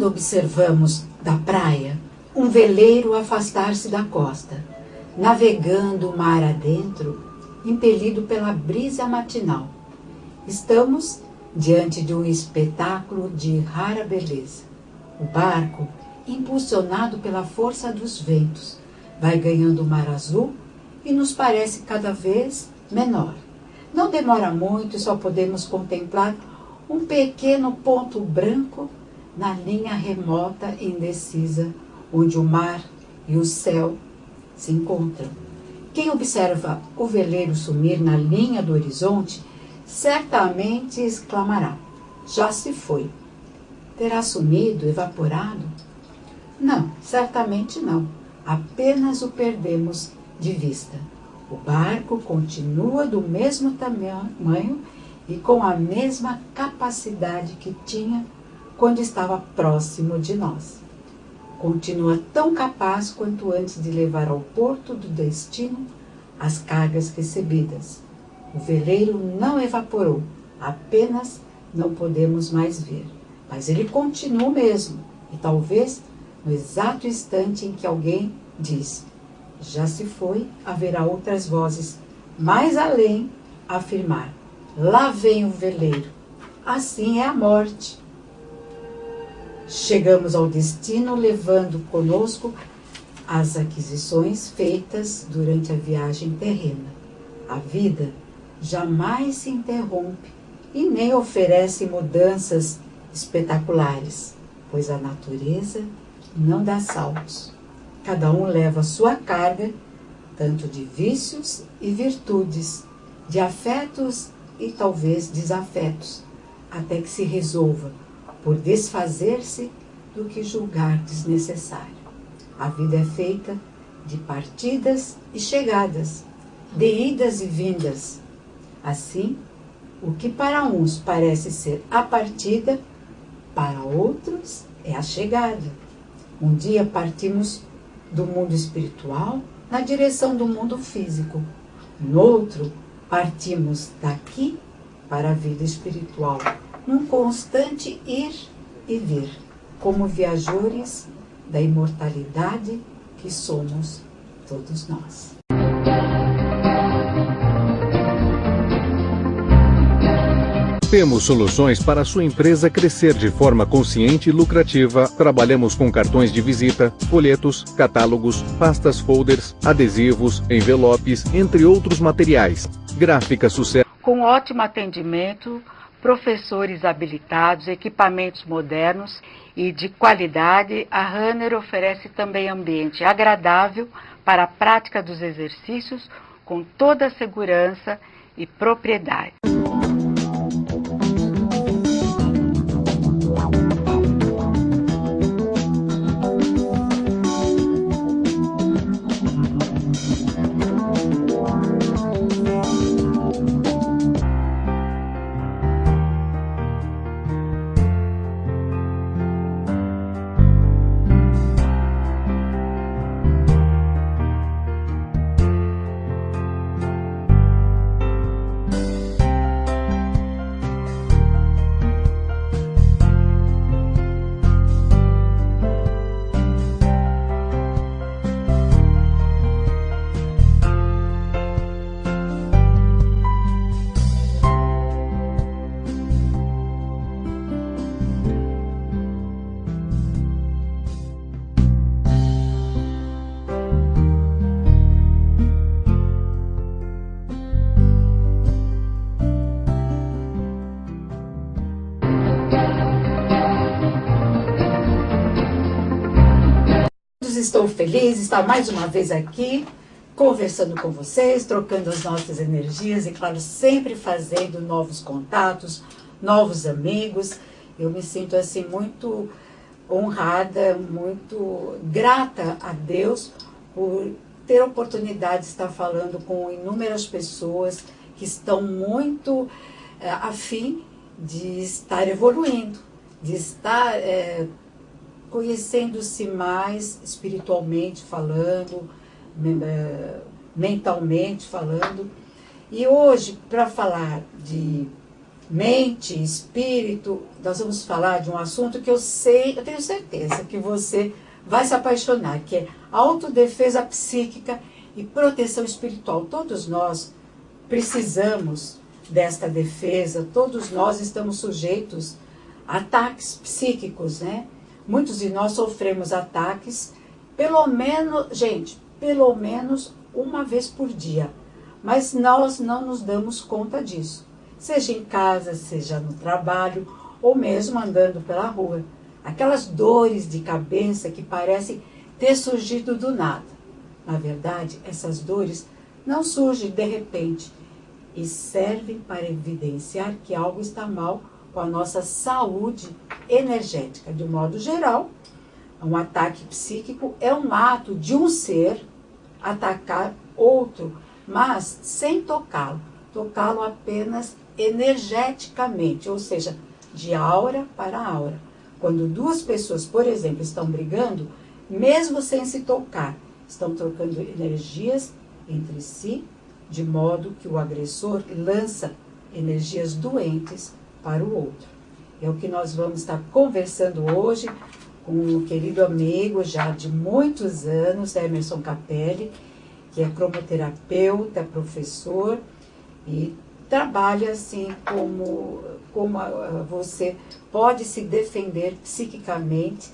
Quando observamos da praia um veleiro afastar-se da costa, navegando o mar adentro, impelido pela brisa matinal, estamos diante de um espetáculo de rara beleza. O barco, impulsionado pela força dos ventos, vai ganhando o mar azul e nos parece cada vez menor. Não demora muito e só podemos contemplar um pequeno ponto branco na linha remota e indecisa, onde o mar e o céu se encontram. Quem observa o veleiro sumir na linha do horizonte, certamente exclamará: já se foi. Terá sumido, evaporado? Não, certamente não. Apenas o perdemos de vista. O barco continua do mesmo tamanho e com a mesma capacidade que tinha quando estava próximo de nós. Continua tão capaz quanto antes de levar ao porto do destino as cargas recebidas. O veleiro não evaporou, apenas não podemos mais ver. Mas ele continua o mesmo, e talvez no exato instante em que alguém diz: já se foi, haverá outras vozes mais além a afirmar: lá vem o veleiro. Assim é a morte. Chegamos ao destino levando conosco as aquisições feitas durante a viagem terrena. A vida jamais se interrompe e nem oferece mudanças espetaculares, pois a natureza não dá saltos. Cada um leva sua carga, tanto de vícios e virtudes, de afetos e talvez desafetos, até que se resolva por desfazer-se do que julgar desnecessário. A vida é feita de partidas e chegadas, de idas e vindas. Assim, o que para uns parece ser a partida, para outros é a chegada. Um dia partimos do mundo espiritual na direção do mundo físico. No outro, partimos daqui para a vida espiritual, num constante ir e vir, como viajores da imortalidade que somos todos nós. Temos soluções para a sua empresa crescer de forma consciente e lucrativa. Trabalhamos com cartões de visita, folhetos, catálogos, pastas folders, adesivos, envelopes, entre outros materiais. Gráfica Sucesso. Com ótimo atendimento, professores habilitados, equipamentos modernos e de qualidade, a Runner oferece também ambiente agradável para a prática dos exercícios com toda a segurança e propriedade. Estou feliz de estar mais uma vez aqui, conversando com vocês, trocando as nossas energias e, claro, sempre fazendo novos contatos, novos amigos. Eu me sinto, assim, muito honrada, muito grata a Deus por ter a oportunidade de estar falando com inúmeras pessoas que estão muito afim de estar evoluindo, de estar conhecendo-se mais espiritualmente falando, mentalmente falando. E hoje, para falar de mente, espírito, nós vamos falar de um assunto que eu tenho certeza que você vai se apaixonar, que é autodefesa psíquica e proteção espiritual. Todos nós precisamos desta defesa, todos nós estamos sujeitos a ataques psíquicos, né? Muitos de nós sofremos ataques, pelo menos uma vez por dia, mas nós não nos damos conta disso. Seja em casa, seja no trabalho, ou mesmo andando pela rua. Aquelas dores de cabeça que parecem ter surgido do nada. Na verdade, essas dores não surgem de repente e servem para evidenciar que algo está mal com a nossa saúde energética. De um modo geral, um ataque psíquico é um ato de um ser atacar outro, mas sem tocá-lo. Tocá-lo apenas energeticamente, ou seja, de aura para aura. Quando duas pessoas, por exemplo, estão brigando, mesmo sem se tocar, estão trocando energias entre si, de modo que o agressor lança energias doentes para o outro. É o que nós vamos estar conversando hoje com um querido amigo já de muitos anos, Emerson Capelli, que é cromoterapeuta, professor e trabalha assim como você pode se defender psiquicamente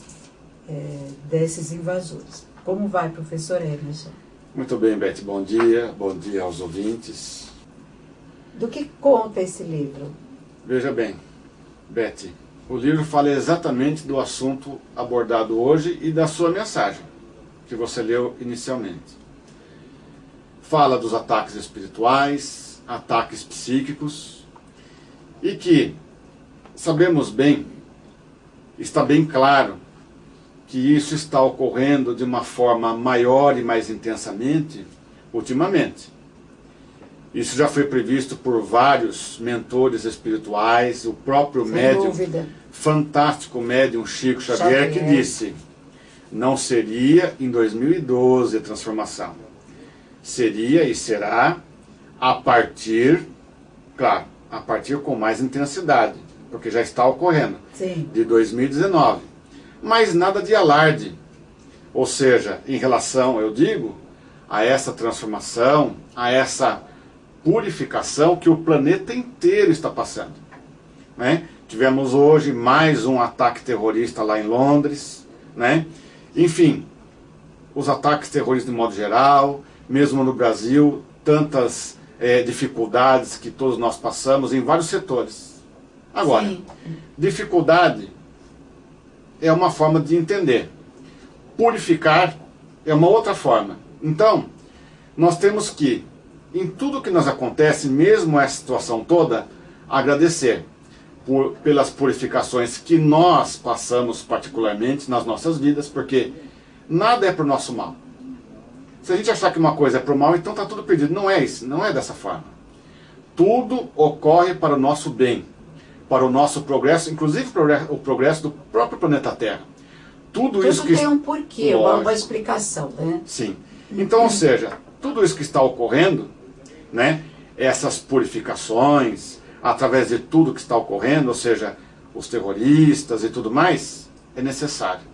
desses invasores. Como vai, professor Emerson? Muito bem, Beth. Bom dia aos ouvintes. Do que conta esse livro? Veja bem, Beth, o livro fala exatamente do assunto abordado hoje e da sua mensagem, que você leu inicialmente. Fala dos ataques espirituais, ataques psíquicos, e que sabemos bem, está bem claro, que isso está ocorrendo de uma forma maior e mais intensamente ultimamente. Isso já foi previsto por vários mentores espirituais, o próprio médium, fantástico médium Chico Xavier, que disse: não seria em 2012 a transformação, seria e será a partir, claro, a partir com mais intensidade, porque já está ocorrendo, sim, de 2019. Mas nada de alarde, ou seja, em relação, eu digo, a essa transformação, a essa purificação que o planeta inteiro está passando, né? Tivemos hoje mais um ataque terrorista lá em Londres, né? Enfim, os ataques terroristas de modo geral, mesmo no Brasil, tantas dificuldades que todos nós passamos em vários setores. Agora, sim, dificuldade é uma forma de entender. Purificar é uma outra forma. Então, nós temos que, em tudo que nos acontece, mesmo essa situação toda, agradecer pelas purificações que nós passamos particularmente nas nossas vidas, porque nada é para o nosso mal. Se a gente achar que uma coisa é para o mal, então está tudo perdido. Não é isso, não é dessa forma. Tudo ocorre para o nosso bem, para o nosso progresso, inclusive o progresso do próprio planeta Terra. Tudo isso que tem um porquê, uma explicação, né? Sim. Então, ou seja, tudo isso que está ocorrendo, né, essas purificações, através de tudo que está ocorrendo, ou seja, os terroristas e tudo mais, é necessário.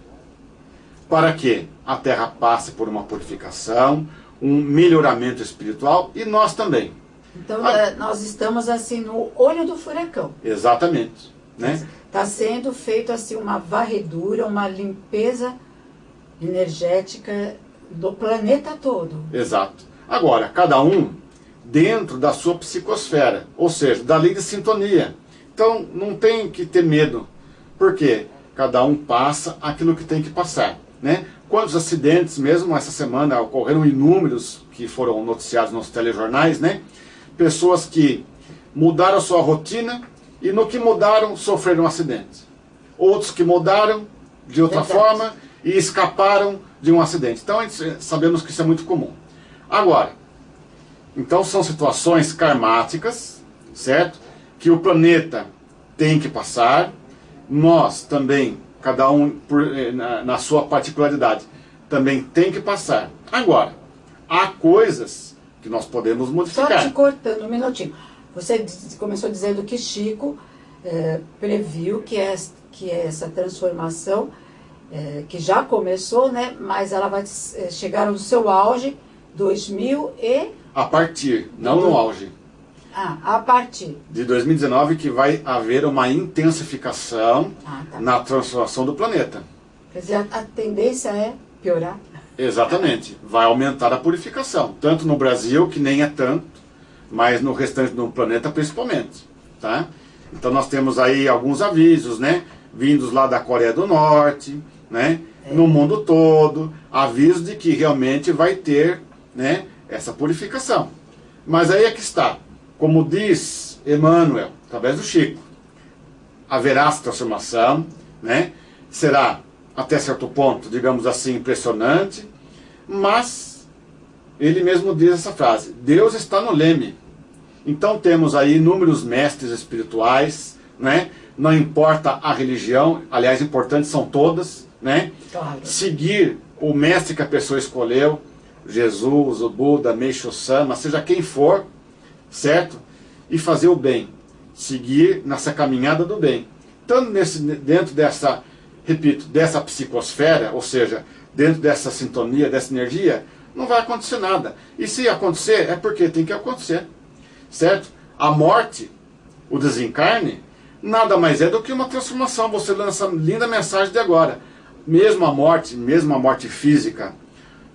Para que a Terra passe por uma purificação, um melhoramento espiritual e nós também. Então, nós estamos assim no olho do furacão. Exatamente, né? Está sendo feito assim uma varredura, uma limpeza energética do planeta todo. Exato. Agora, cada um dentro da sua psicosfera, ou seja, da lei de sintonia. Então, não tem que ter medo, porque cada um passa aquilo que tem que passar, né? Quantos acidentes, mesmo essa semana, ocorreram inúmeros que foram noticiados nos telejornais, né? Pessoas que mudaram a sua rotina e no que mudaram sofreram um acidente. Outros que mudaram de outra forma e escaparam de um acidente. Então sabemos que isso é muito comum. Agora, então são situações karmáticas, certo? Que o planeta tem que passar. Nós também, cada um na sua particularidade, também tem que passar. Agora, há coisas que nós podemos modificar. Só te cortando um minutinho. Você começou dizendo que Chico previu que essa transformação, que já começou, né, mas ela vai chegar no seu auge 2000 e... A partir, não no auge. A partir de 2019 que vai haver uma intensificação na transformação do planeta. Quer dizer, a tendência é piorar? Exatamente. Vai aumentar a purificação. Tanto no Brasil, que nem é tanto, mas no restante do planeta principalmente. Tá? Então nós temos aí alguns avisos, né? Vindos lá da Coreia do Norte, né? No mundo todo, avisos de que realmente vai ter, né, essa purificação. Mas aí é que está. Como diz Emmanuel, através do Chico, haverá essa transformação, né? Será, até certo ponto, digamos assim, impressionante, mas ele mesmo diz essa frase: Deus está no leme. Então temos aí inúmeros mestres espirituais, né? Não importa a religião, aliás, importantes são todas, né? Claro. Seguir o mestre que a pessoa escolheu, Jesus, o Buda, Meisho Sama, seja quem for, certo? E fazer o bem, seguir nessa caminhada do bem. Tanto dentro dessa, repito, dessa psicosfera, ou seja, dentro dessa sintonia, dessa energia, não vai acontecer nada. E se acontecer, é porque tem que acontecer, certo? A morte, o desencarne, nada mais é do que uma transformação. Você lança essa linda mensagem de agora. Mesmo a morte física,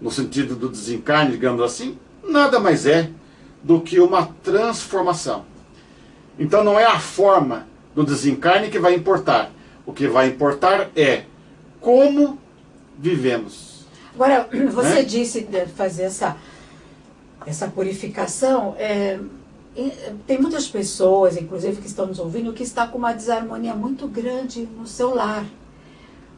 no sentido do desencarne, digamos assim, nada mais é do que uma transformação. Então não é a forma do desencarne que vai importar. O que vai importar é como vivemos. Agora, você disse de fazer essa purificação. Tem muitas pessoas, inclusive, que estão nos ouvindo, que está com uma desarmonia muito grande no seu lar.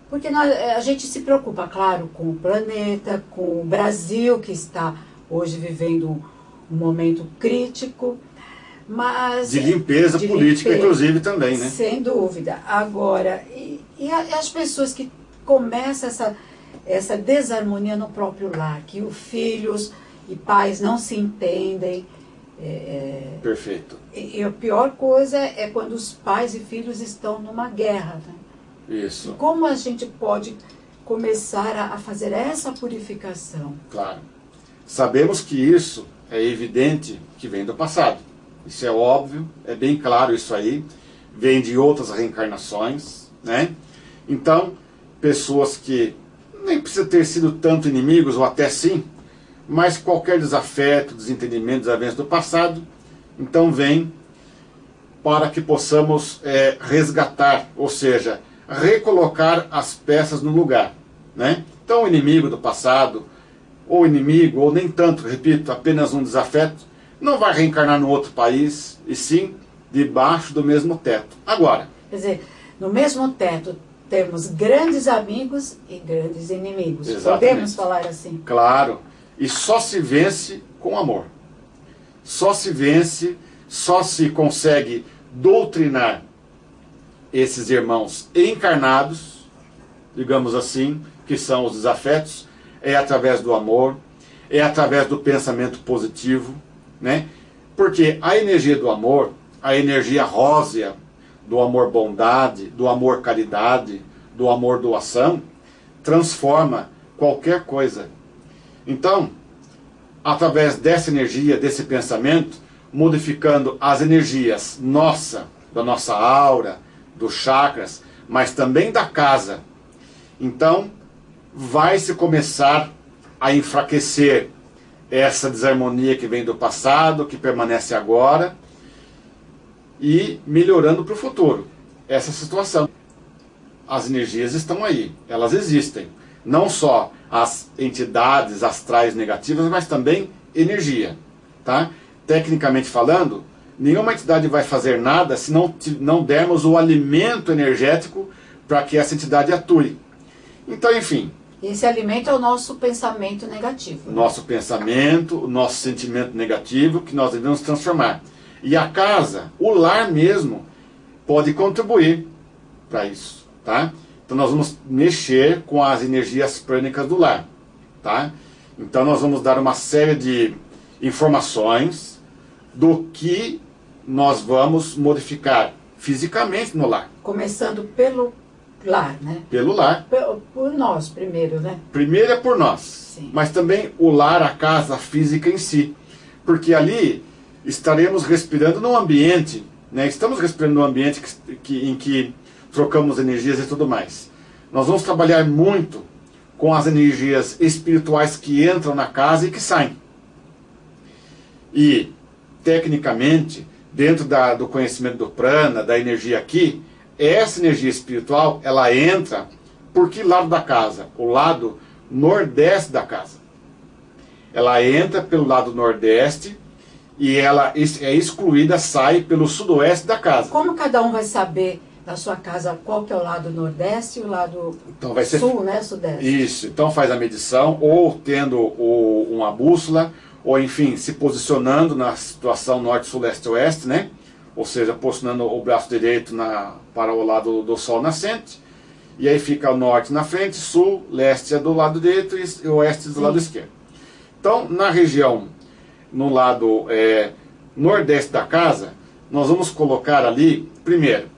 Porque a gente se preocupa, claro, com o planeta, com o Brasil, que está hoje vivendo um momento crítico, mas... De limpeza política, inclusive, também, né? Sem dúvida. Agora, e as pessoas que começam essa desarmonia no próprio lar, que os filhos e pais não se entendem. Perfeito. E a pior coisa é quando os pais e filhos estão numa guerra, né? Isso. Como a gente pode começar a fazer essa purificação? Claro. Sabemos que isso é evidente que vem do passado. Isso é óbvio, é bem claro isso aí. Vem de outras reencarnações, né? Então, pessoas que nem precisam ter sido tanto inimigos, ou até sim, mas qualquer desafeto, desentendimento, desavenças do passado, então vem para que possamos resgatar, ou seja, recolocar as peças no lugar, né? Então o inimigo do passado, ou inimigo, ou nem tanto, repito, apenas um desafeto, não vai reencarnar no outro país, e sim debaixo do mesmo teto. Agora, quer dizer, no mesmo teto temos grandes amigos e grandes inimigos. Exatamente. Podemos falar assim? Claro, e só se vence com amor. Só se vence, só se consegue doutrinar esses irmãos encarnados, digamos assim, que são os desafetos, é através do amor, é através do pensamento positivo, né? Porque a energia do amor, a energia rósea, do amor bondade, do amor caridade, do amor doação, transforma qualquer coisa. Então, através dessa energia, desse pensamento, modificando as energias da nossa aura, dos chakras, mas também da casa. Então, vai-se começar a enfraquecer essa desarmonia que vem do passado, que permanece agora, e melhorando para o futuro essa situação. As energias estão aí, elas existem. Não só as entidades astrais negativas, mas também energia. Tá? Tecnicamente falando, nenhuma entidade vai fazer nada se não dermos o alimento energético para que essa entidade atue. Então, enfim. Esse alimento é o nosso pensamento negativo. Nosso pensamento, o nosso sentimento negativo que nós devemos transformar. E a casa, o lar mesmo, pode contribuir para isso. Tá? Então nós vamos mexer com as energias prânicas do lar. Tá? Então nós vamos dar uma série de informações do que nós vamos modificar fisicamente no lar. Começando pelo lar, né? Pelo lar. Por nós primeiro, né? Primeiro é por nós, Sim. Mas também o lar, a casa física em si. Porque ali estaremos respirando num ambiente, né? Estamos respirando num ambiente em que trocamos energias e tudo mais. Nós vamos trabalhar muito com as energias espirituais que entram na casa e que saem. E, tecnicamente, dentro do conhecimento do prana, da energia aqui, essa energia espiritual, ela entra por que lado da casa? O lado nordeste da casa. Ela entra pelo lado nordeste e ela é excluída, sai pelo sudoeste da casa. Como cada um vai saber na sua casa qual que é o lado nordeste e o lado então vai ser sul, né? Sudeste. Isso, então faz a medição, ou tendo uma bússola, ou enfim, se posicionando na situação norte, sul, leste, oeste, né? Ou seja, posicionando o braço direito para o lado do sol nascente, e aí fica o norte na frente, sul, leste é do lado direito e oeste do lado esquerdo. Então, na região, no lado nordeste da casa, nós vamos colocar ali, primeiro,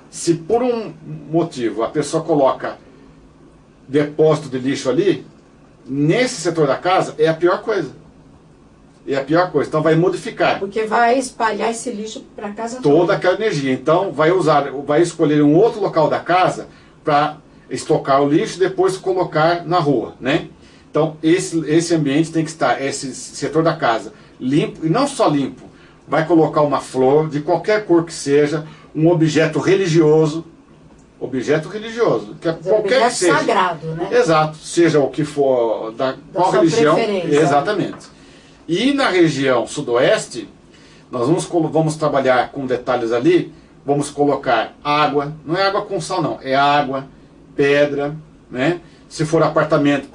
se por um motivo a pessoa coloca depósito de lixo ali, nesse setor da casa é a pior coisa. É a pior coisa. Então vai modificar. Porque vai espalhar esse lixo para a casa toda aquela energia. Então vai escolher um outro local da casa para estocar o lixo e depois colocar na rua, né? Então esse ambiente tem que estar, esse setor da casa, limpo, e não só limpo, vai colocar uma flor, de qualquer cor que seja, um objeto religioso, que é qualquer que seja. Sagrado, né? Exato, seja o que for, qual religião, exatamente. E na região sudoeste, nós vamos trabalhar com detalhes ali, vamos colocar água, não é água com sal não, é água, pedra, né? Se for apartamento,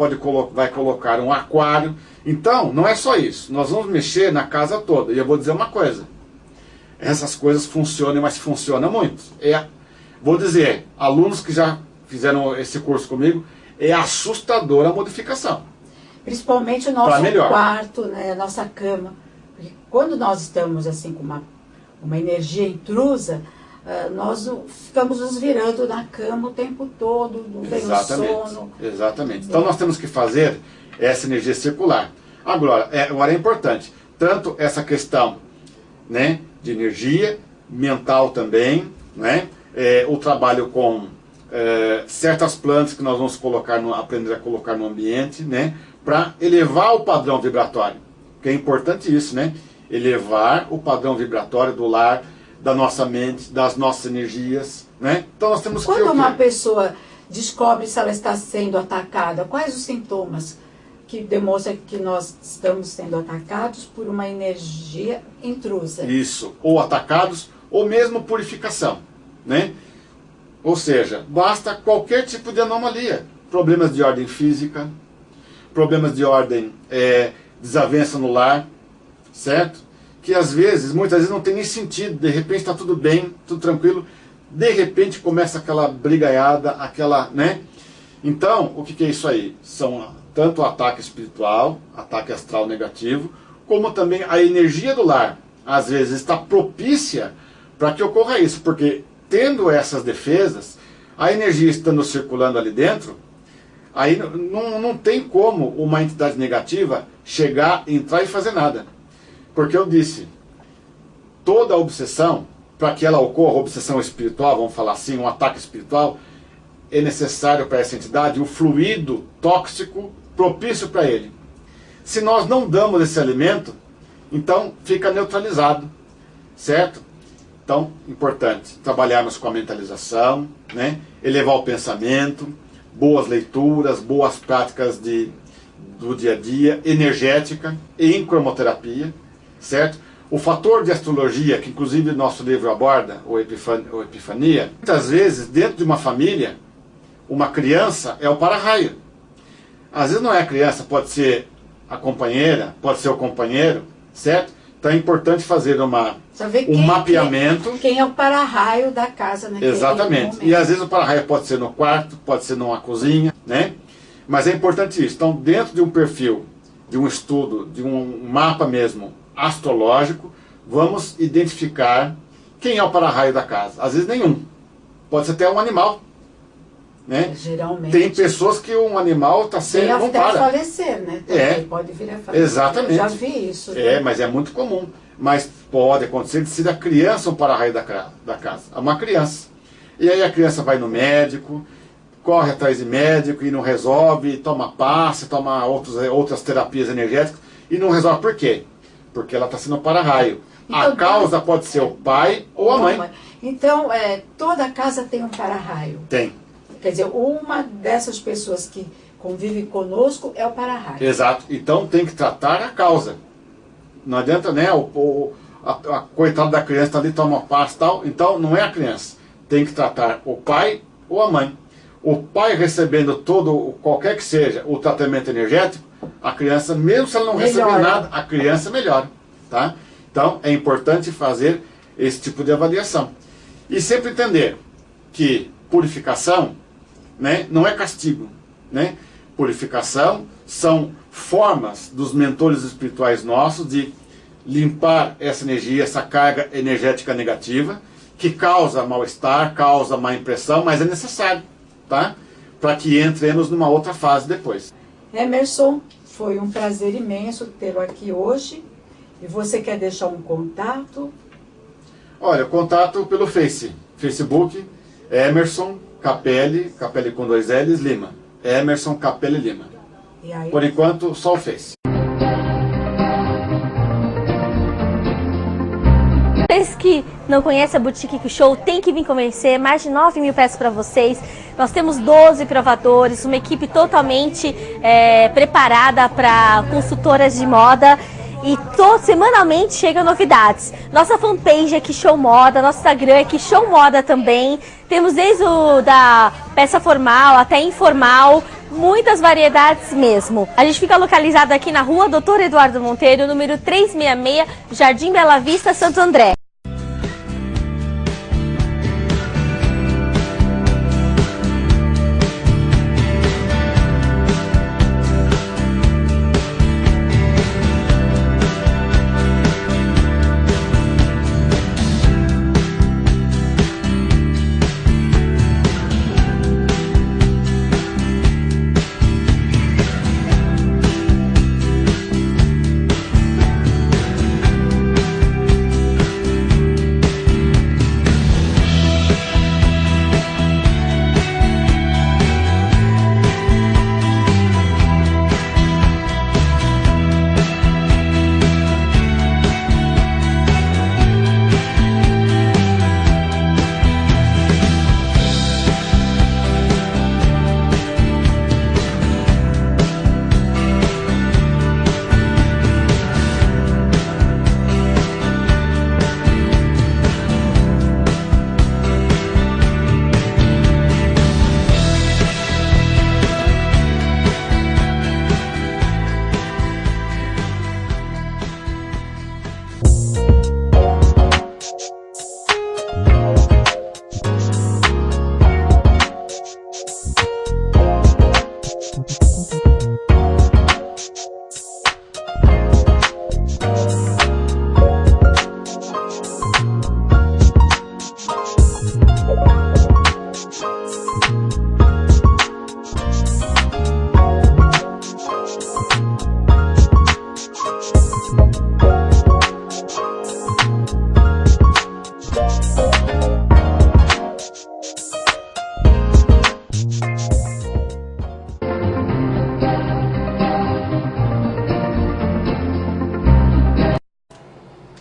vai colocar um aquário. Então, não é só isso, nós vamos mexer na casa toda. E eu vou dizer uma coisa, essas coisas funcionam, mas funcionam muito. Vou dizer, alunos que já fizeram esse curso comigo, é assustadora a modificação. Principalmente o nosso quarto, né, a nossa cama. Porque quando nós estamos assim com uma energia intrusa, nós ficamos nos virando na cama o tempo todo, não tem sono. Exatamente. Então nós temos que fazer essa energia circular. Agora é importante, tanto essa questão, né, de energia, mental também, né, o trabalho com certas plantas que nós vamos aprender a colocar no ambiente, né, para elevar o padrão vibratório. Que é importante isso, né? Elevar o padrão vibratório do lar, da nossa mente, das nossas energias, né? Então nós temos Quando uma pessoa descobre se ela está sendo atacada, quais os sintomas que demonstram que nós estamos sendo atacados por uma energia intrusa? Isso, ou atacados, ou mesmo purificação, né? Ou seja, basta qualquer tipo de anomalia, problemas de ordem física, problemas de ordem desavença no lar, certo? Que muitas vezes não tem nem sentido, de repente está tudo bem, tudo tranquilo, de repente começa aquela brigaiada, né? Então, o que é isso aí? São tanto o ataque espiritual, ataque astral negativo, como também a energia do lar, às vezes está propícia para que ocorra isso, porque tendo essas defesas, a energia estando circulando ali dentro, aí não tem como uma entidade negativa chegar, entrar e fazer nada. Porque eu disse, toda obsessão, para que ela ocorra, obsessão espiritual, vamos falar assim, um ataque espiritual, é necessário para essa entidade o fluido tóxico propício para ele. Se nós não damos esse alimento, então fica neutralizado, certo? Então, importante, trabalharmos com a mentalização, né? Elevar o pensamento, boas leituras, boas práticas do dia a dia, energética, em cromoterapia, certo? O fator de astrologia, que inclusive nosso livro aborda, o Epifania, muitas vezes, dentro de uma família, uma criança é o para-raio. Às vezes não é a criança, pode ser a companheira, pode ser o companheiro, certo? Então é importante fazer um mapeamento. Quem é o para-raio da casa naquele Exatamente. momento. E às vezes o para-raio pode ser no quarto, pode ser numa cozinha, né? Mas é importante isso. Então, dentro de um perfil, de um estudo, de um mapa mesmo astrológico, vamos identificar quem é o para-raio da casa. Às vezes nenhum. Pode ser até um animal. Né? Geralmente. Tem pessoas que um animal está sendo... Tem até falecer, né? Pode vir a falecer. Exatamente. Eu já vi isso. Né? Mas é muito comum. Mas pode acontecer de ser a criança um para-raio da casa. Uma criança. E aí a criança vai no médico, corre atrás de médico e não resolve, toma passe, toma outras terapias energéticas e não resolve. Por quê? Porque ela está sendo para-raio. Então, a causa pode ser o pai ou a mãe. Então, toda casa tem um para-raio. Tem. Quer dizer, uma dessas pessoas que convive conosco é o para-raio. Exato. Então tem que tratar a causa. Não adianta, né? A coitada da criança está ali, toma passe e tal. Então não é a criança. Tem que tratar o pai ou a mãe. O pai recebendo qualquer que seja, o tratamento energético, a criança, mesmo se ela não receber nada, a criança melhora. Tá? Então é importante fazer esse tipo de avaliação. E sempre entender que purificação, né, não é castigo. Né? Purificação são formas dos mentores espirituais nossos de limpar essa energia, essa carga energética negativa, que causa mal-estar, causa má impressão, mas é necessário, tá? Para que entremos numa outra fase depois. Emerson, foi um prazer imenso tê-lo aqui hoje. E você quer deixar um contato? Olha, contato pelo Facebook, Emerson Capelli com 2 L's, Lima. Emerson Capelli Lima. E aí? Por enquanto, só o Face. Vocês que não conhecem a Boutique Show, tem que vir conhecer. Mais de 9 mil peças para vocês. Nós temos 12 provadores, uma equipe totalmente preparada para consultoras de moda. E semanalmente chegam novidades. Nossa fanpage é Show Moda, nosso Instagram é Show Moda também. Temos desde da peça formal até informal, muitas variedades mesmo. A gente fica localizado aqui na rua Dr. Eduardo Monteiro, número 366, Jardim Bela Vista, Santo André.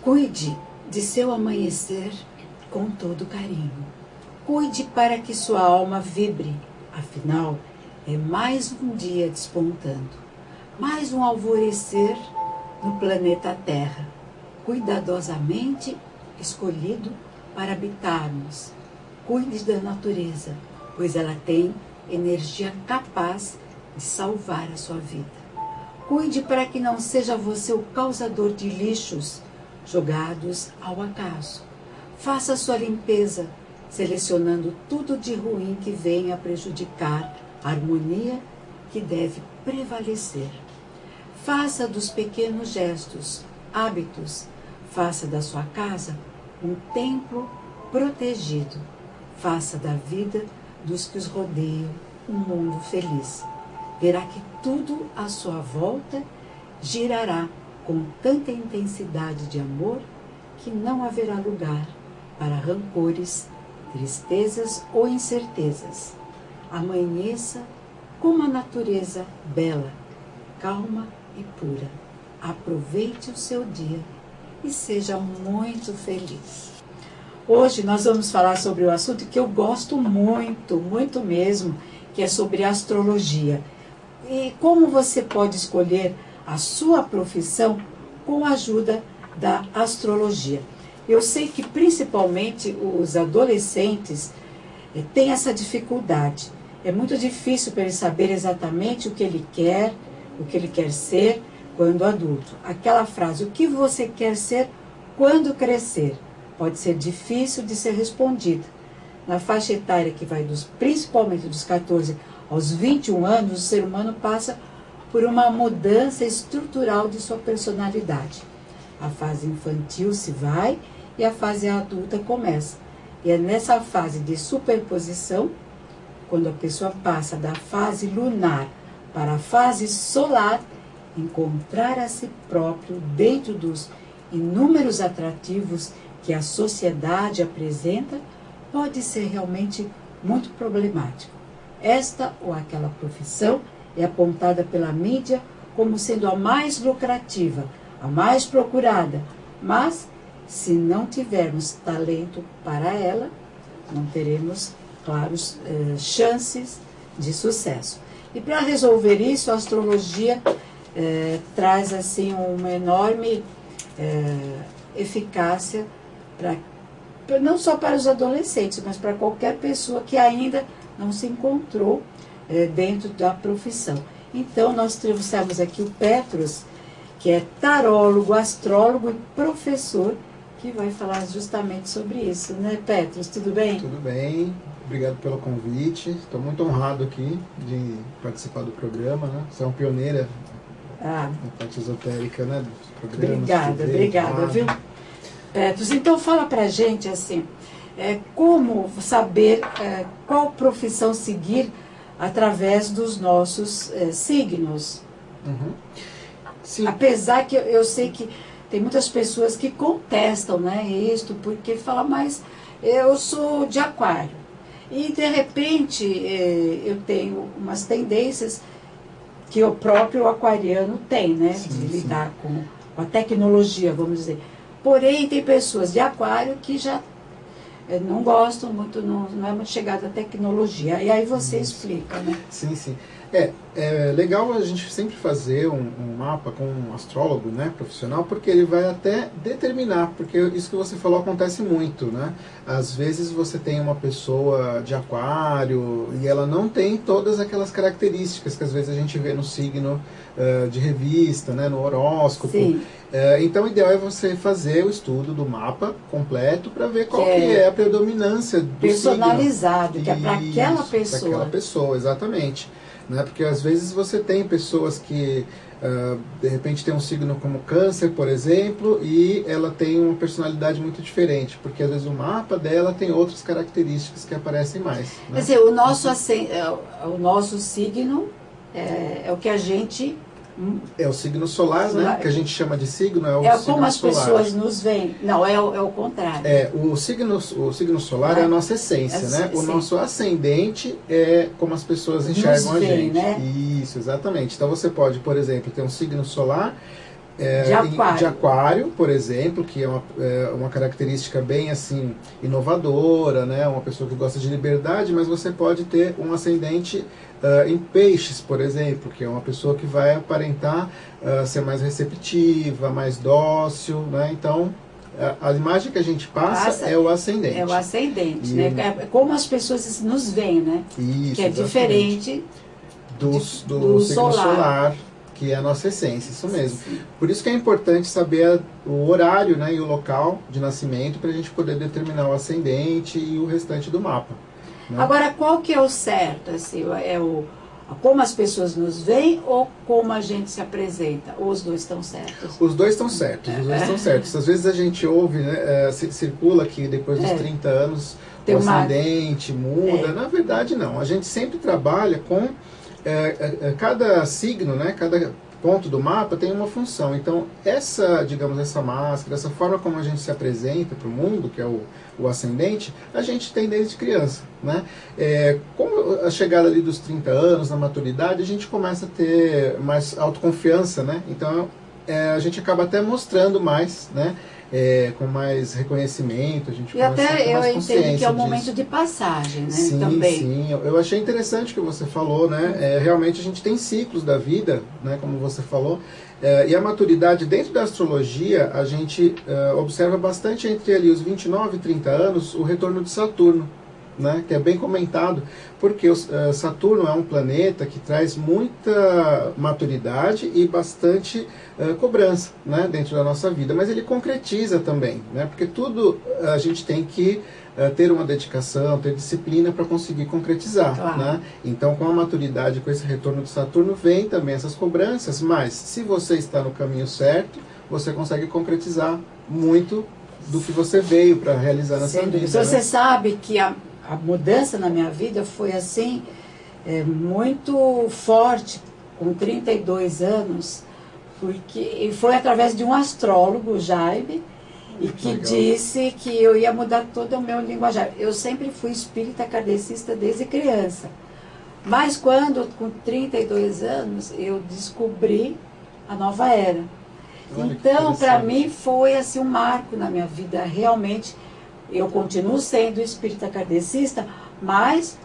Cuide de seu amanhecer com todo carinho. Cuide para que sua alma vibre, afinal, é mais um dia despontando, mais um alvorecer no planeta Terra, cuidadosamente escolhido para habitarmos. Cuide da natureza, pois ela tem energia capaz de salvar a sua vida. Cuide para que não seja você o causador de lixos jogados ao acaso. Faça sua limpeza, selecionando tudo de ruim que venha prejudicar a harmonia que deve prevalecer. Faça dos pequenos gestos, hábitos, Faça da sua casa um templo protegido. Faça da vida dos que os rodeiam um mundo feliz. Verá que tudo à sua volta girará com tanta intensidade de amor que não haverá lugar para rancores, tristezas ou incertezas. Amanheça com uma natureza bela, calma e pura. Aproveite o seu dia e seja muito feliz. Hoje nós vamos falar sobre o assunto que eu gosto muito, muito mesmo, que é sobre astrologia. E como você pode escolher a sua profissão com a ajuda da astrologia. Eu sei que principalmente os adolescentes têm essa dificuldade. É muito difícil para ele saber exatamente o que ele quer ser quando adulto. Aquela frase, o que você quer ser quando crescer, pode ser difícil de ser respondida. Na faixa etária que vai principalmente dos 14 aos 21 anos, o ser humano passa por uma mudança estrutural de sua personalidade. A fase infantil se vai e a fase adulta começa. E é nessa fase de superposição, quando a pessoa passa da fase lunar para a fase solar, encontrar a si próprio dentro dos inúmeros atrativos que a sociedade apresenta pode ser realmente muito problemático. Esta ou aquela profissão é apontada pela mídia como sendo a mais lucrativa, a mais procurada, mas se não tivermos talento para ela, não teremos, claro, chances de sucesso. E para resolver isso, a astrologia traz assim uma enorme eficácia não só para os adolescentes, mas para qualquer pessoa que ainda não se encontrou dentro da profissão. Então, nós trouxemos aqui o Petros, que é tarólogo, astrólogo e professor, que vai falar justamente sobre isso, né, Petros? Tudo bem? Tudo bem, obrigado pelo convite. Estou muito honrado aqui de participar do programa, né? Você é uma pioneira na parte esotérica, né? Dos programas. Obrigada, viu? Petros, então fala pra gente assim, como saber qual profissão seguir através dos nossos signos. Uhum. Sim. Apesar que eu sei que tem muitas pessoas que contestam, né, isto, porque falam, mas eu sou de aquário. E de repente eu tenho umas tendências que o próprio aquariano tem, né, de lidar com a tecnologia, vamos dizer. Porém, tem pessoas de aquário que já não gostam muito, não é muito chegada à tecnologia. E aí você explica, né? Sim, sim. É legal a gente sempre fazer um mapa com um astrólogo, né, profissional, porque ele vai até determinar, porque isso que você falou acontece muito, né? Às vezes você tem uma pessoa de aquário e ela não tem todas aquelas características que às vezes a gente vê no signo de revista, né, no horóscopo. Sim. Então o ideal é você fazer o estudo do mapa completo para ver qual que é a predominância do personalizado, signo. que é para aquela pessoa. Para aquela pessoa, exatamente. Né? Porque às vezes você tem pessoas que de repente tem um signo como câncer, por exemplo, e ela tem uma personalidade muito diferente, porque às vezes o mapa dela tem outras características que aparecem mais. Né? Quer dizer, o nosso signo é o que a gente... É o signo solar, né? Que a gente chama de signo, é o signo como as solar. pessoas nos veem. Não, é o contrário. O signo solar é a nossa essência, né? O nosso ascendente é como as pessoas enxergam a gente. Né? Isso, exatamente. Então você pode, por exemplo, ter um signo solar de aquário, por exemplo, que é uma característica bem assim inovadora, né? Uma pessoa que gosta de liberdade, mas você pode ter um ascendente em peixes, por exemplo, que é uma pessoa que vai aparentar ser mais receptiva, mais dócil, né? Então, a imagem que a gente passa é o ascendente. É o ascendente, né? É como as pessoas nos veem, né? Isso, que é diferente do signo solar, que é a nossa essência, isso mesmo. Sim. Por isso que é importante saber o horário, né, e o local de nascimento para a gente poder determinar o ascendente e o restante do mapa. Né? Agora, qual que é o certo? Assim, é o Como as pessoas nos veem ou como a gente se apresenta? Ou os dois estão certos? Os dois estão certos, os dois estão certos. Às vezes a gente ouve, né, circula que depois dos 30 anos o ascendente muda. Na verdade não, a gente sempre trabalha com cada signo, né, cada ponto do mapa tem uma função. Então digamos, essa máscara, essa forma como a gente se apresenta para o mundo, que é o ascendente, a gente tem desde criança, né? Com a chegada ali dos 30 anos, na maturidade, a gente começa a ter mais autoconfiança, né? Então a gente acaba até mostrando mais, né? Com mais reconhecimento, a gente e até eu entendo que é um disso. Momento de passagem, né? Sim, também. Sim, eu achei interessante o que você falou, né? Realmente a gente tem ciclos da vida, né? Como você falou, e a maturidade dentro da astrologia, a gente observa bastante entre ali os 29 e 30 anos o retorno de Saturno, né? Que é bem comentado, porque Saturno é um planeta que traz muita maturidade e bastante cobrança, né? Dentro da nossa vida, mas ele concretiza também, né? Porque tudo a gente tem que ter uma dedicação, ter disciplina para conseguir concretizar, claro. Né? Então, com a maturidade, com esse retorno de Saturno, vem também essas cobranças, mas se você está no caminho certo, você consegue concretizar muito do que você veio para realizar nessa vida. Você sabe que a mudança na minha vida foi assim, muito forte, com 32 anos, porque foi através de um astrólogo, Jaime, e que legal. Disse que eu ia mudar todo o meu linguajar. Eu sempre fui espírita kardecista desde criança, mas quando, com 32 anos, eu descobri a nova era. Olha, então, para mim, foi assim, um marco na minha vida, realmente. Eu continuo sendo espírita kardecista, mas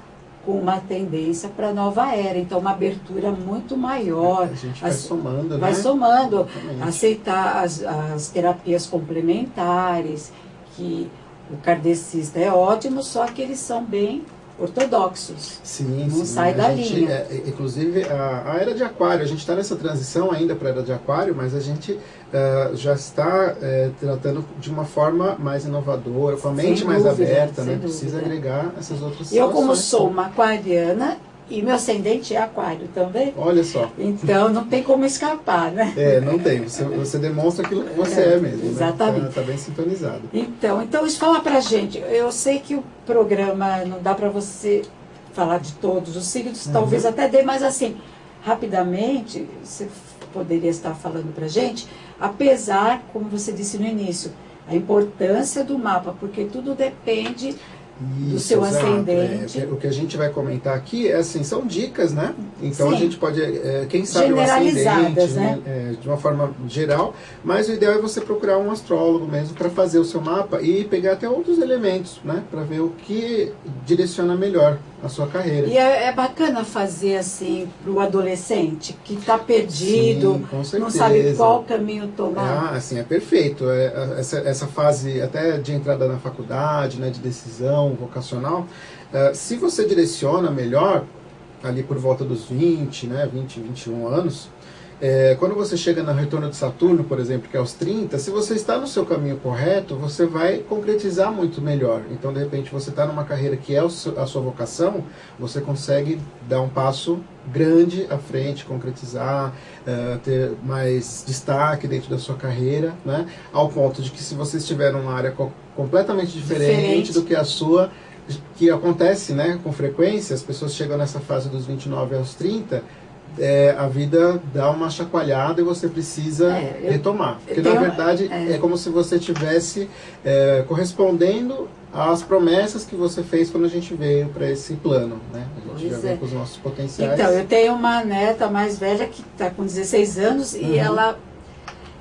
com uma tendência para a nova era. Então, uma abertura muito maior. A gente vai somando, vai né? somando. Exatamente. Aceitar as terapias complementares, que o kardecista é ótimo, só que eles são bem ortodoxos. Sim, não sai da linha. Inclusive, a Era de Aquário, a gente está nessa transição ainda para a Era de Aquário, mas a gente já está tratando de uma forma mais inovadora, com a mente mais aberta, né? Precisa agregar essas outras situações. Eu, como sou uma aquariana, e meu ascendente é aquário também. Olha só. Então não tem como escapar, né? Não tem. Você demonstra aquilo que você é mesmo. Exatamente. Né? Tá bem sintonizado. Então isso fala pra gente. Eu sei que o programa não dá pra você falar de todos os signos, talvez até dê, mas assim, rapidamente, você poderia estar falando pra gente, apesar, como você disse no início, a importância do mapa, porque tudo depende do seu ascendente. O que a gente vai comentar aqui assim, são dicas, né? Então Sim. A gente pode, quem sabe o ascendente, né? De uma forma geral, mas o ideal é você procurar um astrólogo mesmo para fazer o seu mapa e pegar até outros elementos, né? Para ver o que direciona melhor a sua carreira. E é bacana fazer assim para o adolescente que está perdido, sim, com certeza. Não sabe qual caminho tomar. Assim, é perfeito. Essa fase até de entrada na faculdade, né, de decisão vocacional, se você direciona melhor, ali por volta dos 20, né, 20, 21 anos, quando você chega no retorno de Saturno, por exemplo, que é aos 30, se você está no seu caminho correto, você vai concretizar muito melhor. Então, de repente, você está numa carreira que é a sua vocação, você consegue dar um passo grande à frente, concretizar, ter mais destaque dentro da sua carreira, né? Ao ponto de que se você estiver numa área completamente diferente do que a sua, que acontece, né, com frequência, as pessoas chegam nessa fase dos 29 aos 30, a vida dá uma chacoalhada e você precisa retomar. Porque, na verdade, é como se você estivesse correspondendo às promessas que você fez quando a gente veio para esse plano, né? A gente já vem com os nossos potenciais. Então, eu tenho uma neta mais velha que está com 16 anos e ela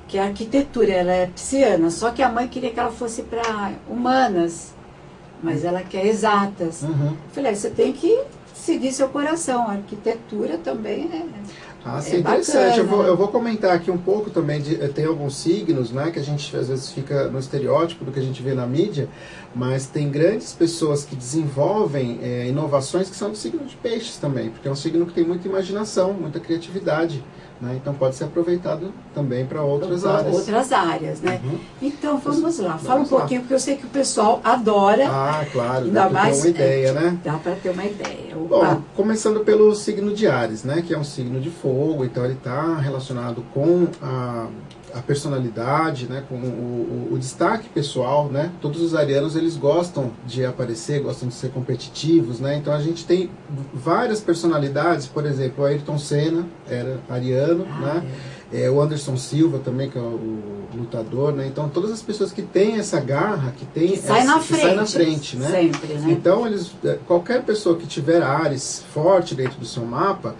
que é arquitetura, ela é pisciana, só que a mãe queria que ela fosse para humanas, mas ela quer exatas. Eu falei, você tem que seguir seu coração, a arquitetura também Ah, sim, interessante. Eu vou comentar aqui um pouco também, tem alguns signos, né, que a gente às vezes fica no estereótipo do que a gente vê na mídia, mas tem grandes pessoas que desenvolvem inovações que são do signo de peixes também, porque é um signo que tem muita imaginação, muita criatividade, né, então pode ser aproveitado também para outras áreas. Outras áreas, né? Uhum. Então, vamos lá. Fala um pouquinho, porque eu sei que o pessoal adora. Ah, claro, ainda dá para ter uma ideia, né? Dá para ter uma ideia. Bom, começando pelo signo de Áries, né, que é um signo de fogo, então ele está relacionado com a personalidade, né, com o destaque pessoal, né? Todos os arianos, eles gostam de aparecer, gostam de ser competitivos, né? Então a gente tem várias personalidades, por exemplo, o Ayrton Senna era ariano, né? O Anderson Silva também, que é o lutador, né? Então todas as pessoas que têm essa garra, que sai na frente, né? Sempre, né? Então qualquer pessoa que tiver Áries forte dentro do seu mapa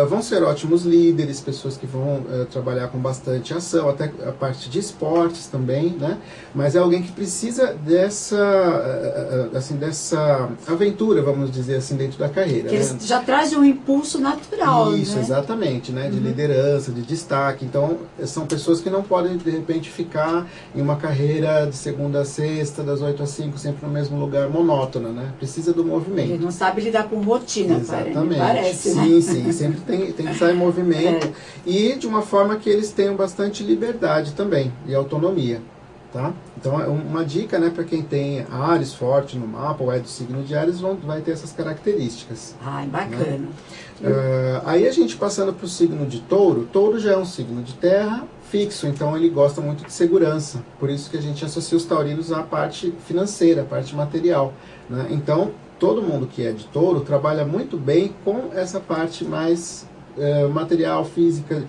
vão ser ótimos líderes, pessoas que vão trabalhar com bastante ação, até a parte de esportes também, né? Mas é alguém que precisa dessa aventura, vamos dizer assim, dentro da carreira. Que né? eles já trazem um impulso natural, Isso, né? exatamente, né? De liderança, de destaque. Então, são pessoas que não podem, de repente, ficar em uma carreira de segunda a sexta, das 8 às 5, sempre no mesmo lugar, monótona, né? Precisa do movimento. Ele não sabe lidar com rotina, exatamente. Parece, sim, né? sim, sempre tem que estar em movimento e de uma forma que eles tenham bastante liberdade também e autonomia. Tá? Então, uma dica, né, para quem tem Áries forte no mapa ou é do signo de Áries, vai ter essas características. Ai, bacana. Né? Aí a gente passando para o signo de Touro, Touro já é um signo de terra fixo, então ele gosta muito de segurança, por isso que a gente associa os taurinos à parte financeira, à parte material. Né? Então, todo mundo que é de Touro trabalha muito bem com essa parte mais material, física,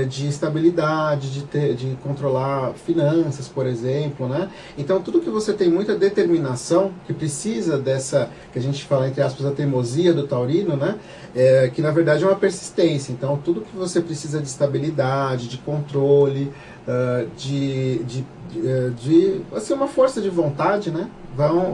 de estabilidade, de controlar finanças, por exemplo, né? Então tudo que você tem muita determinação, que precisa dessa, que a gente fala entre aspas, a teimosia do taurino, né? Que na verdade é uma persistência. Então tudo que você precisa de estabilidade, de controle, assim, uma força de vontade, né?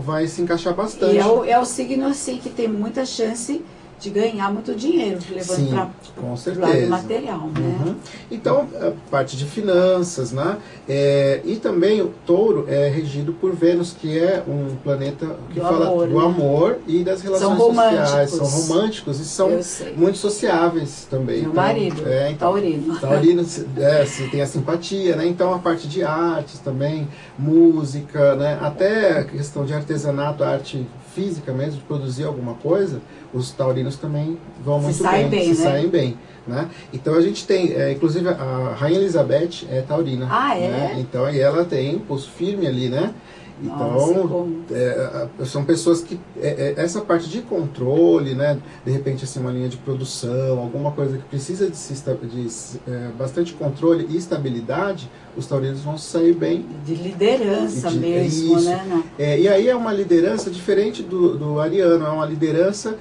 Vai se encaixar bastante. E é o signo assim que tem muita chance de ganhar muito dinheiro, levando para o lado material, né? Uhum. Então, a parte de finanças, né? E também o Touro é regido por Vênus, que é um planeta que fala do amor e das relações sociais. São românticos e são muito sociáveis também. Meu marido, taurino. Taurino tem a simpatia, né? Então, a parte de artes também, música, né? Até a questão de artesanato, arte física mesmo, de produzir alguma coisa, os taurinos também vão muito bem, se saem bem, né? Então a gente tem, inclusive a Rainha Elizabeth é taurina. Né? Então e ela tem pulso firme ali, né? Então, são pessoas que essa parte de controle, né? De repente assim uma linha de produção, alguma coisa que precisa de bastante controle e estabilidade, os taurinos vão sair bem. De liderança mesmo, né? E aí é uma liderança diferente do ariano, é uma liderança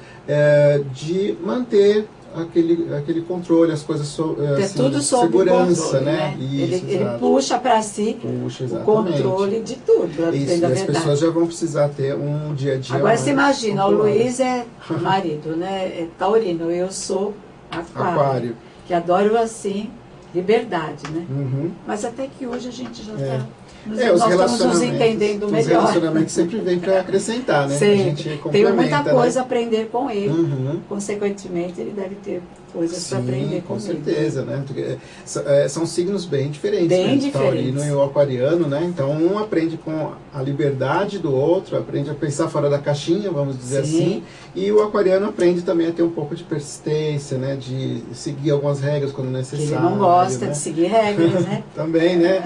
de manter aquele controle, as coisas assim, tudo sob segurança, controle, né? Isso, ele puxa para si o controle de tudo. Isso, e as pessoas já vão precisar ter um dia a dia. Agora você imagina, o Luiz é marido, né? É taurino, eu sou aquário. Que adoro assim, liberdade, né? Uhum. Mas até que hoje a gente já está... Nós estamos nos entendendo melhor. Os relacionamentos sempre vêm para acrescentar, né? Sempre. A gente tem muita coisa né? a aprender com ele. Uhum. Consequentemente, ele deve ter coisas para aprender comigo. Com certeza, né? Porque, são signos bem diferentes. Bem diferentes. O taurino e o aquariano, né? Então, um aprende com a liberdade do outro, aprende a pensar fora da caixinha, vamos dizer assim. E o aquariano aprende também a ter um pouco de persistência, né? De seguir algumas regras quando necessário. Ele não gosta de seguir regras, né? Também, né?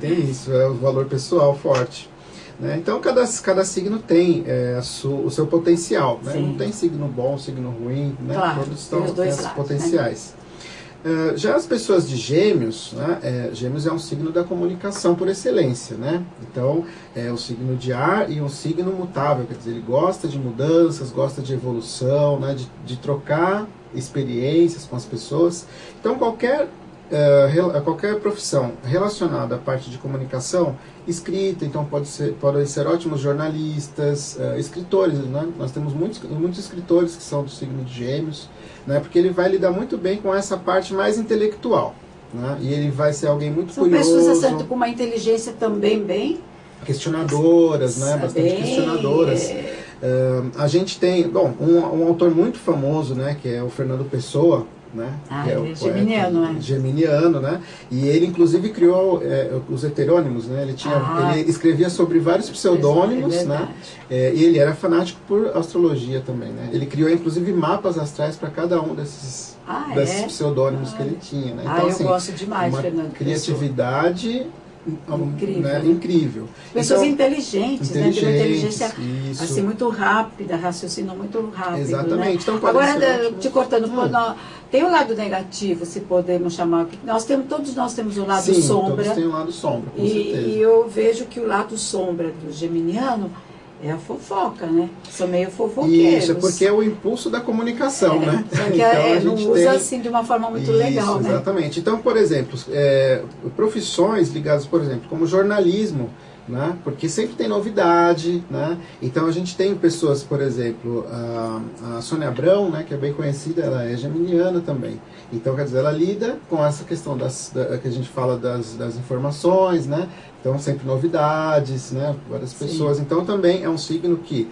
Tem isso, é o valor pessoal forte. Né? Então, cada signo tem o seu potencial. Né? Não tem signo bom, signo ruim. Né? Claro, todos têm esses potenciais. Né? Já as pessoas de Gêmeos, né? Gêmeos é um signo da comunicação por excelência. Né? Então, é um signo de ar e um signo mutável. Quer dizer, ele gosta de mudanças, gosta de evolução, né? de trocar experiências com as pessoas. Então, qualquer qualquer profissão relacionada à parte de comunicação, escrita, então podem ser ótimos jornalistas, escritores, né? Nós temos muitos escritores que são do signo de Gêmeos, né? Porque ele vai lidar muito bem com essa parte mais intelectual, né? E ele vai ser alguém muito curioso. São pessoas certo, com uma inteligência também bem... questionadoras, né? Bastante questionadoras. A gente tem, bom, um autor muito famoso, né? Que é o Fernando Pessoa, né? Que é o geminiano, né? Geminiano, né? E ele inclusive criou os heterônimos, né? Ele escrevia sobre vários pseudônimos, né? E ele era fanático por astrologia também, né? Ele criou inclusive mapas astrais para cada um desses pseudônimos que ele tinha, né? Então, eu gosto demais, uma Fernando. Criatividade incrível. Né? Incrível. Pessoas inteligentes, né? Tem uma inteligência isso. assim, muito rápida, raciocínio muito rápido. Exatamente. Né? Então, agora, te cortando, tem o lado negativo, se podemos chamar. Todos nós temos o lado sombra. Todos têm o lado sombra, com certeza. E eu vejo que o lado sombra do geminiano é a fofoca, né? São meio fofoqueiros. Isso, porque é o impulso da comunicação, né? Só que então, a não gente usa assim de uma forma muito legal, né? Exatamente. Então, por exemplo, profissões ligadas, por exemplo, como jornalismo, né? Porque sempre tem novidade, né? Então a gente tem pessoas, por exemplo, a Sônia Abrão, né? Que é bem conhecida, ela é geminiana também. Então, quer dizer, ela lida com essa questão que a gente fala das informações, né? Então, sempre novidades, né? Várias pessoas. Sim. Então, também é um signo que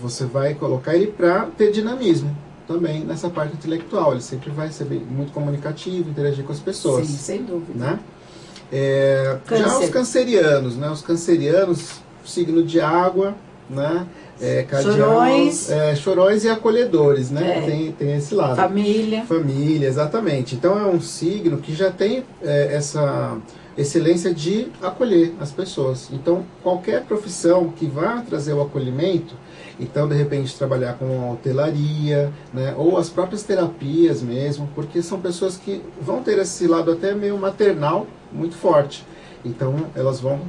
você vai colocar ele para ter dinamismo também nessa parte intelectual. Ele sempre vai ser muito comunicativo, interagir com as pessoas. Sim, sem dúvida. Né? Já os cancerianos, né? Os cancerianos, signo de água, né? Chorões e acolhedores, né? Tem esse lado. Família, exatamente. Então é um signo que já tem essa excelência de acolher as pessoas. Então qualquer profissão que vá trazer o acolhimento, então de repente trabalhar com hotelaria, né? Ou as próprias terapias mesmo, porque são pessoas que vão ter esse lado até meio maternal muito forte. Então elas vão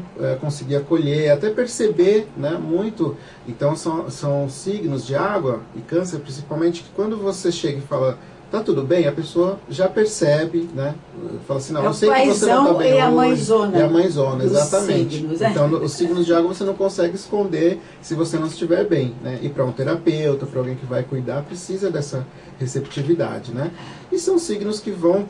conseguir acolher, até perceber, né, muito. Então são signos de água e câncer principalmente, que quando você chega e fala, tá tudo bem, a pessoa já percebe, né? Fala assim, não, eu sei que você não tá bem hoje. A mãezona. É a mãezona, exatamente. Signos, então os signos de água você não consegue esconder se você não estiver bem, né? E para um terapeuta, para alguém que vai cuidar, precisa dessa receptividade, né? E são signos que vão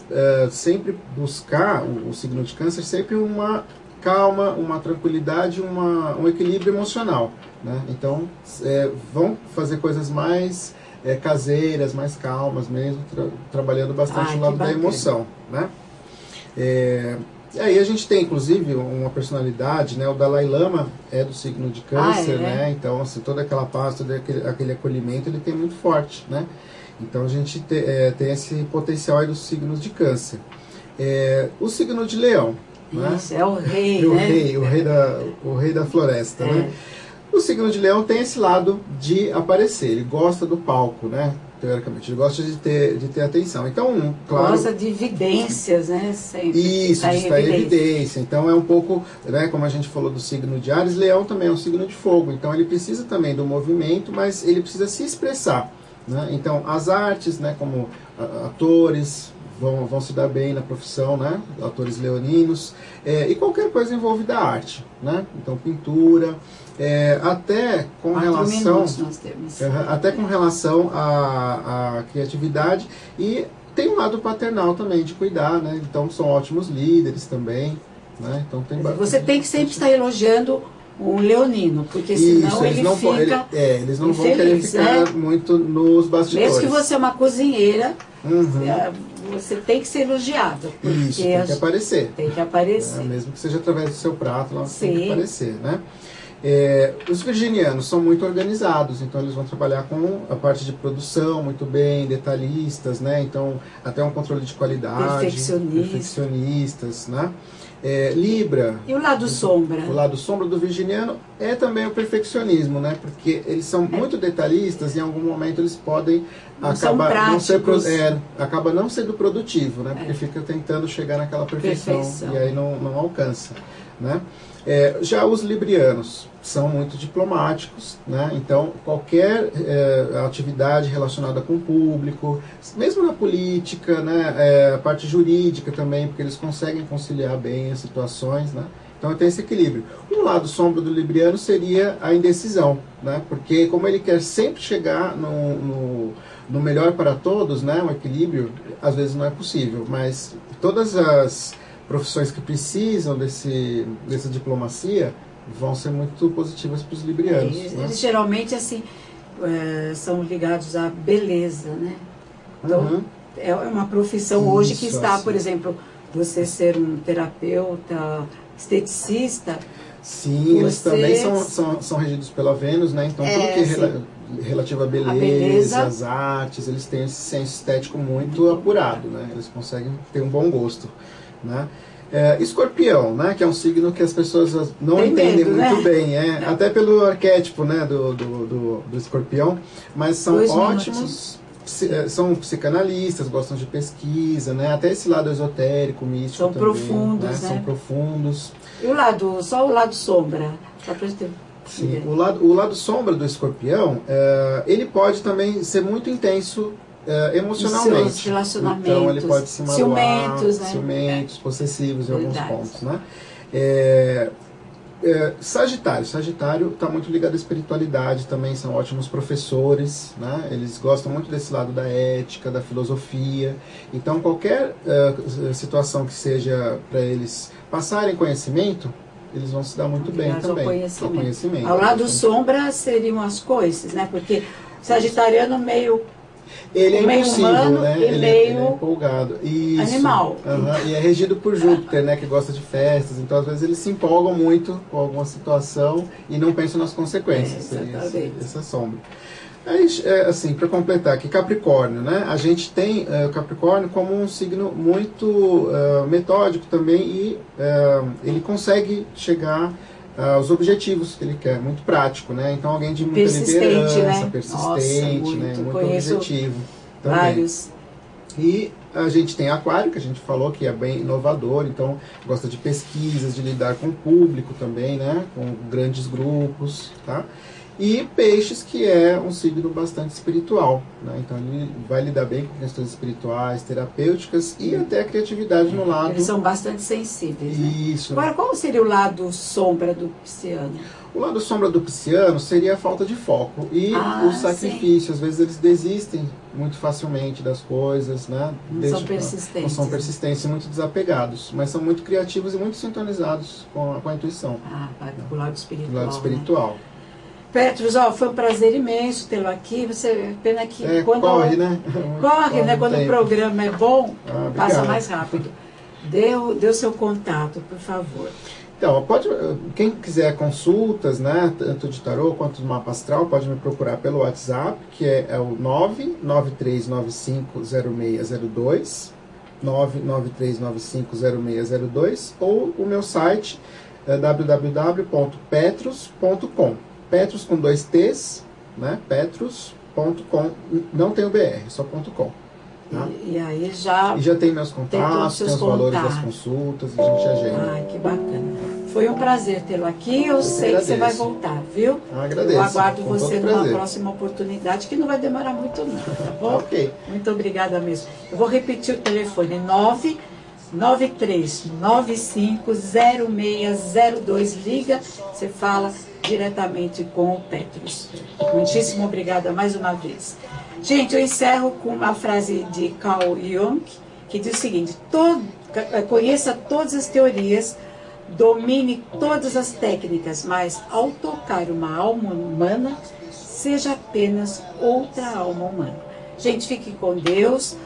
sempre buscar, o signo de câncer, sempre uma calma, uma tranquilidade, um equilíbrio emocional, né? Então vão fazer coisas mais caseiras, mais calmas mesmo, trabalhando bastante o lado da emoção, né? E aí a gente tem inclusive uma personalidade, né? O Dalai Lama é do signo de câncer, né? Então assim, toda aquela paz, todo aquele acolhimento, ele tem muito forte, né? Então a gente tem esse potencial aí dos signos de câncer. O signo de leão, isso, né? É o rei, né? O rei da floresta, né? O signo de leão tem esse lado de aparecer, ele gosta do palco, né? Teoricamente, ele gosta de ter atenção. Então, claro... Gosta de evidências, né? Sempre. Isso, de estar em evidência. Então, é um pouco, né, como a gente falou do signo de Áries, leão também é um signo de fogo. Então, ele precisa também do movimento, mas ele precisa se expressar, né? Então, as artes, né, como atores... Vão se dar bem na profissão, né? Atores leoninos, e qualquer coisa envolvida a arte, né? Então pintura, até com relação à criatividade, e tem um lado paternal também de cuidar, né? Então são ótimos líderes também, né? Então tem você tem que sempre estar elogiando o leonino, porque senão eles não vão querer ficar muito nos bastidores. Mesmo que você é uma cozinheira, você tem que ser elogiado. Isso, tem que aparecer. Tem que aparecer. Mesmo que seja através do seu prato, lá tem que aparecer, né? Os virginianos são muito organizados, então eles vão trabalhar com a parte de produção muito bem, detalhistas, né? Então, até um controle de qualidade. Perfeccionistas, né? Libra. E o lado sombra? O lado sombra do virginiano é também o perfeccionismo, né? Porque eles são muito detalhistas e em algum momento eles podem acabar não sendo produtivo, né? Porque fica tentando chegar naquela perfeição. E aí não alcança. né? Já os librianos são muito diplomáticos, né? Então qualquer atividade relacionada com o público, mesmo na política, né? A parte jurídica também, porque eles conseguem conciliar bem as situações, né? Então tem esse equilíbrio. Um lado sombra do libriano seria a indecisão, né? Porque como ele quer sempre chegar no melhor para todos, né? Um equilíbrio, às vezes não é possível, mas todas as profissões que precisam dessa diplomacia vão ser muito positivas para os librianos. Né? Eles geralmente assim são ligados à beleza, né? Então é uma profissão hoje que está, por exemplo, você ser um terapeuta, esteticista. Sim, eles também são regidos pela Vênus, né? Então tudo que é relativo à beleza, às artes, eles têm esse senso estético muito apurado, né? Eles conseguem ter um bom gosto, né? Escorpião, né? Que é um signo que as pessoas não entendem muito bem, até pelo arquétipo, né? do escorpião, mas são ótimos. São psicanalistas, gostam de pesquisa, né? Até esse lado esotérico, místico são também, profundos, né? São profundos. E só o lado sombra? Sim, o lado sombra do escorpião, ele pode também ser muito intenso emocionalmente. Seus relacionamentos, então ele pode se magoar, ciumentos, possessivos em alguns pontos, né? Sagitário está muito ligado à espiritualidade também, são ótimos professores, né? Eles gostam muito desse lado da ética, da filosofia. Então qualquer situação que seja para eles passarem conhecimento, eles vão se dar muito bem também. Ao conhecimento. Ao lado sombra seriam as coisas, né? Porque sagitariano meio... Ele é impulsivo, humano, né? Ele é empolgado. Isso. Animal. E é regido por Júpiter, né? Que gosta de festas. Então, às vezes, eles se empolgam muito com alguma situação e não pensam nas consequências. Essa sombra. Aí, assim, para completar aqui, Capricórnio, né? A gente tem Capricórnio como um signo muito metódico também e ele consegue chegar os objetivos que ele quer, muito prático, né? Então alguém de muita liderança, né? Persistente, né? Muito objetivo. Também. Vários. E a gente tem Aquário, que a gente falou que é bem inovador, então gosta de pesquisas, de lidar com o público também, né? Com grandes grupos, tá? E Peixes, que é um signo bastante espiritual, né? Então ele vai lidar bem com questões espirituais, terapêuticas e até a criatividade no lado. Eles são bastante sensíveis, né? Isso. Agora, qual seria o lado sombra do pisciano? O lado sombra do pisciano seria a falta de foco e o sacrifício. Sim. Às vezes eles desistem muito facilmente das coisas, né? São persistentes. Não são persistentes e muito desapegados, mas são muito criativos e muito sintonizados com a intuição. O lado espiritual. O lado espiritual. Né? Petros, foi um prazer imenso tê-lo aqui. Pena que quando corre, né? Corre, né? Quando o programa é bom, passa mais rápido. Dê o seu contato, por favor. Então, quem quiser consultas, né, tanto de tarô quanto de mapa astral, pode me procurar pelo WhatsApp, que é o 993950602, 993950602, ou o meu site é www.petros.com. Petros com 2 T's, né? Petros.com, não tem o BR, só .com. Tá? E aí já tem meus contatos, tem os valores das consultas, a gente agenda. Que bacana. Foi um prazer tê-lo aqui, eu sei que você vai voltar, viu? Agradeço. Eu aguardo você numa próxima oportunidade, que não vai demorar muito não, tá bom? Ok. Muito obrigada mesmo. Eu vou repetir o telefone, 993950602. Liga, você fala diretamente com o Petros. Muitíssimo obrigada mais uma vez. Gente, eu encerro com uma frase de Carl Jung, que diz o seguinte: conheça todas as teorias, domine todas as técnicas, mas ao tocar uma alma humana, seja apenas outra alma humana. Gente, fique com Deus.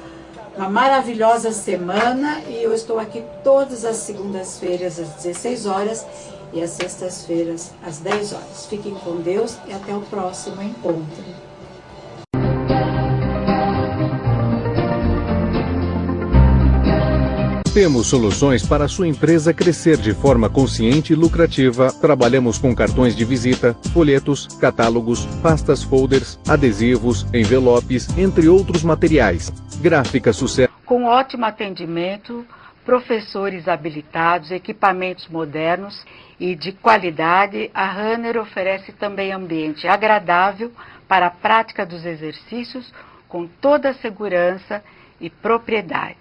Uma maravilhosa semana, e eu estou aqui todas as segundas-feiras às 16 horas e às sextas-feiras às 10 horas. Fiquem com Deus e até o próximo encontro. Temos soluções para a sua empresa crescer de forma consciente e lucrativa. Trabalhamos com cartões de visita, folhetos, catálogos, pastas folders, adesivos, envelopes, entre outros materiais. Gráfica Sucesso. Com ótimo atendimento, professores habilitados, equipamentos modernos e de qualidade, a Runner oferece também ambiente agradável para a prática dos exercícios com toda a segurança e propriedade.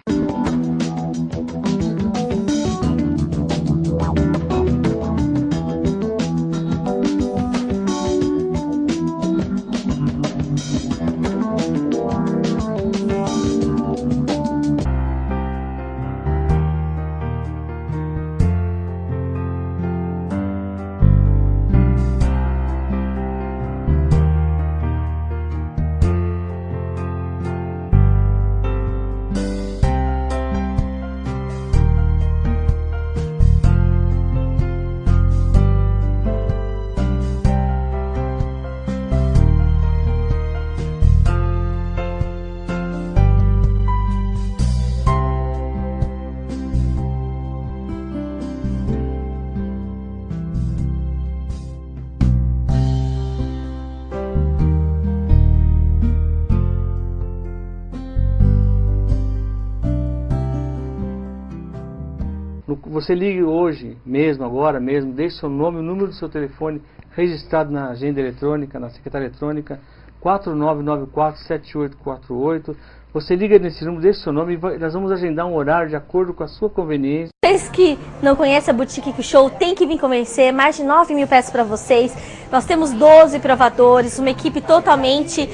Você ligue hoje mesmo, agora mesmo, deixe seu nome, o número do seu telefone registrado na agenda eletrônica, na secretária eletrônica, 4994-7848. Você liga nesse número, deixe seu nome e nós vamos agendar um horário de acordo com a sua conveniência. Vocês que não conhecem a Boutique Show, tem que vir conhecer, mais de 9 mil peças para vocês. Nós temos 12 provadores, uma equipe totalmente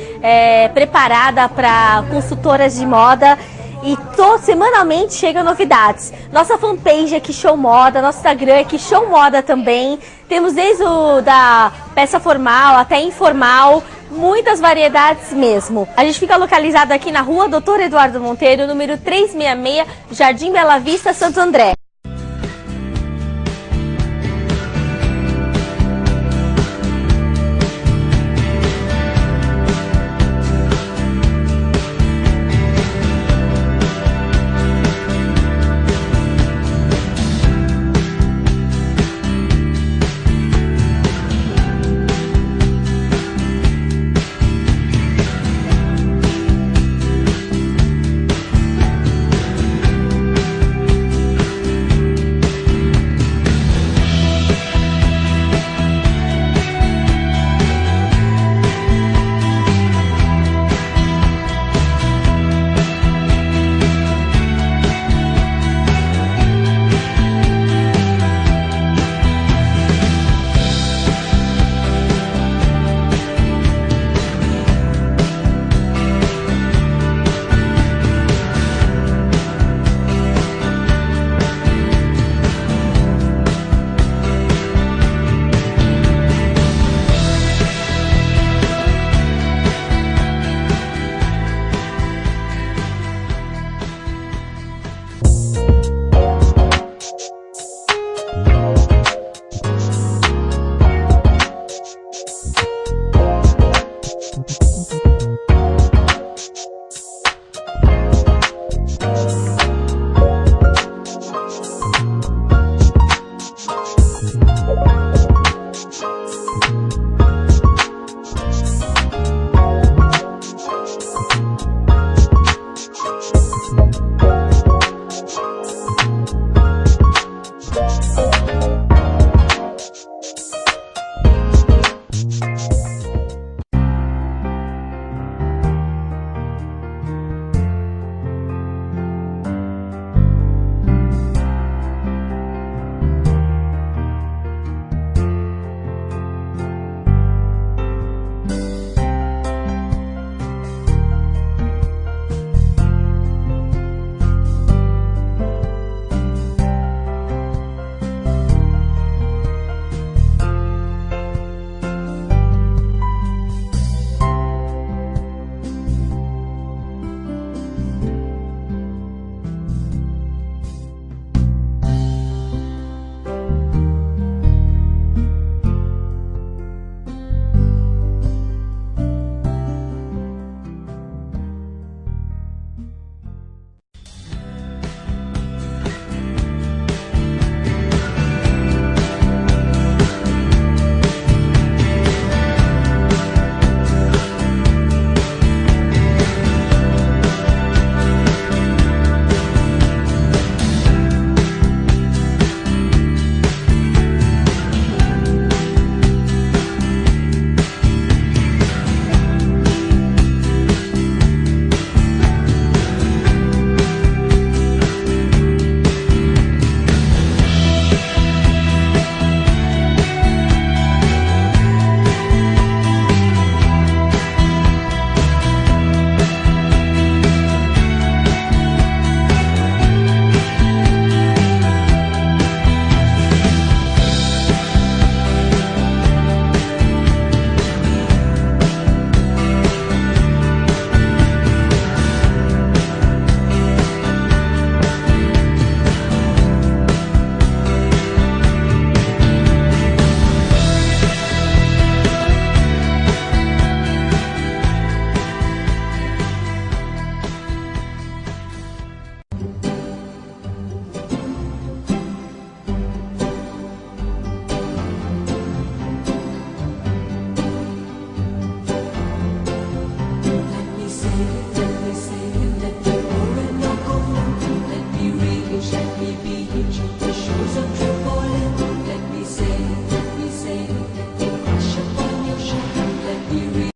preparada para consultoras de moda. E semanalmente chegam novidades. Nossa fanpage é Que Show Moda, nosso Instagram é Que Show Moda também. Temos desde da peça formal até informal, muitas variedades mesmo. A gente fica localizado aqui na rua Dr. Eduardo Monteiro, número 366, Jardim Bela Vista, Santo André.